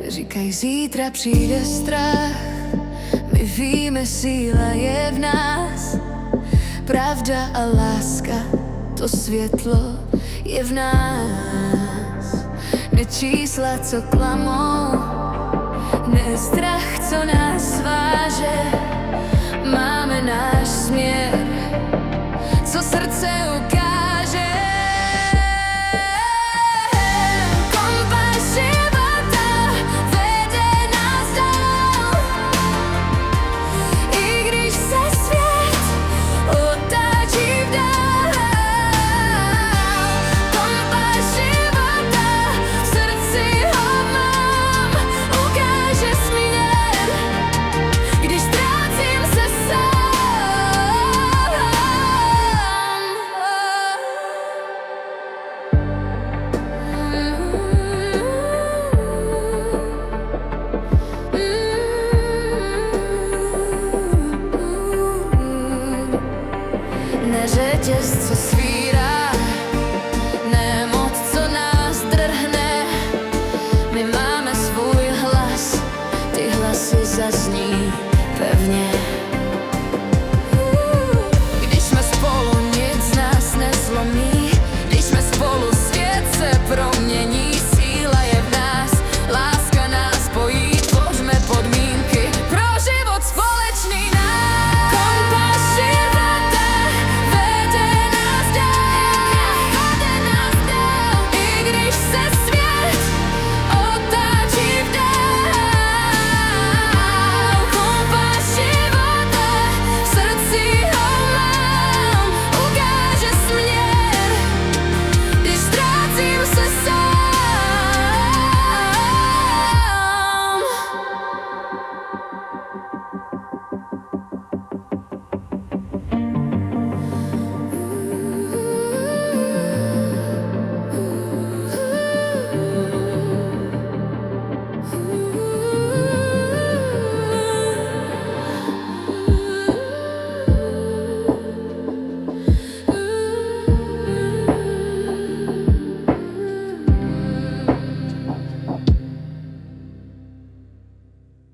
Říkaj, zítra přijde strach, my víme, síla je v nás. Pravda a láska, to světlo je v nás. Ne čísla, co klamou, ne strach, co nás váže. Máme náš směr, co srdce ukáže. Kompas života vede nás dál, i když se svět otáčí vdál. Kompas života v srdci ho mám, ukáže směr, když ztrácím se sám. Ne řetěz, co svírá, ne moc, co nás drhne. My máme svůj hlas, ty hlasy zazní pevně.